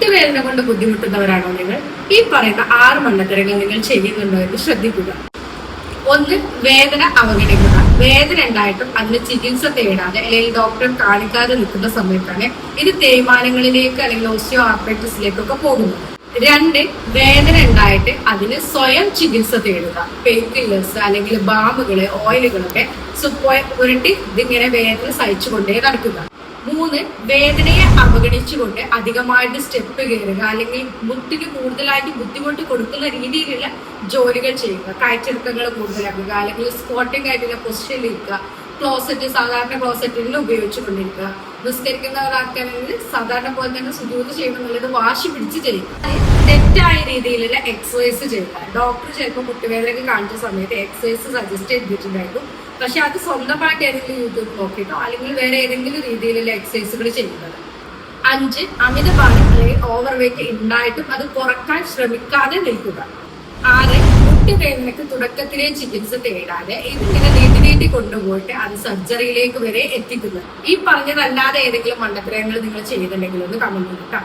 മുട്ടുവേദന കൊണ്ട് ബുദ്ധിമുട്ടുന്നവരാണോ നിങ്ങൾ? ഈ പറയുന്ന 6 മണ്ടത്തരങ്ങൾ നിങ്ങൾ ചെയ്യുന്നുണ്ടോ എന്ന് ശ്രദ്ധിക്കുക. 1. വേദന അവഗണിക്കുക. വേദന ഉണ്ടായിട്ടും അതിന് ചികിത്സ തേടാതെ അല്ലെങ്കിൽ ഡോക്ടറെ കാണിക്കാതെ നിൽക്കുന്ന സമയത്താണ് ഇത് തേയ്മാനങ്ങളിലേക്ക് അല്ലെങ്കിൽ ഓസ്റ്റിയോ ആർത്രൈറ്റിസിലേക്കൊക്കെ പോകുന്നത്. 2. വേദന ഉണ്ടായിട്ട് അതിന് സ്വയം ചികിത്സ തേടുക. പെയിൻ കില്ലേഴ്സ് അല്ലെങ്കിൽ ബാമുകള്, ഓയിലുകളൊക്കെ പുരട്ടി ഇതിങ്ങനെ വേദന സഹിച്ചുകൊണ്ടേ നടക്കുക. 3. വേദനയെ അവഗണിച്ചുകൊണ്ട് അധികമായിട്ട് സ്റ്റെപ്പ് കയറുക അല്ലെങ്കിൽ മുട്ടിന് കൂടുതലായിട്ട് ബുദ്ധിമുട്ട് കൊടുക്കുന്ന രീതിയിലുള്ള ജോലികൾ ചെയ്യുക. കയറ്റിറക്കങ്ങൾ കൂടുതലാക്കുക അല്ലെങ്കിൽ സ്ക്വാട്ടിംഗ് ആയിട്ടുള്ള പൊസിഷനിൽ ഇരിക്കുക. സാധാരണ ക്ലോസറ്റിൽ ഉപയോഗിച്ചു കൊണ്ടിരിക്കുക. നിസ്കരിക്കുന്നവരാക്കുകയാണെങ്കിൽ സാധാരണ പോലെ തന്നെ സുജൂദ് ചെയ്യണമെന്നുള്ളത് വാശി പിടിച്ച് ചെയ്യുക. തെറ്റായ രീതിയിലുള്ള എക്സസൈസ് ചെയ്യുക. ഡോക്ടർ ചിലപ്പോൾ മുട്ടുവേദനയ്ക്ക് കാണിച്ച സമയത്ത് എക്സസൈസ് സജസ്റ്റ് ചെയ്തിട്ടുണ്ടായിരുന്നു. പക്ഷെ അത് സ്വന്തമായിട്ട് ഏതെങ്കിലും യൂട്യൂബ് നോക്കിയിട്ടോ അല്ലെങ്കിൽ വേറെ ഏതെങ്കിലും രീതിയിലുള്ള എക്സസൈസുകൾ ചെയ്യുന്നത്. 5. അമിതഭാരം അല്ലെങ്കിൽ ഓവർ വെയിറ്റ് ഉണ്ടായിട്ടും അത് കുറക്കാൻ ശ്രമിക്കാതെ നിൽക്കുക. 6. മുട്ടുവേദനയ്ക്ക് തുടക്കത്തിലെ ചികിത്സ തേടാതെ ഇതിങ്ങനെ നീട്ടി കൊണ്ടുപോയിട്ട് അത് സർജറിയിലേക്ക് വരെ എത്തിക്കുന്നത്. ഈ പറഞ്ഞതല്ലാതെ ഏതെങ്കിലും മണ്ടത്തരങ്ങൾ നിങ്ങൾ ചെയ്തിട്ടുണ്ടെങ്കിൽ ഒന്ന് കമന്റ് ചെയ്യുക.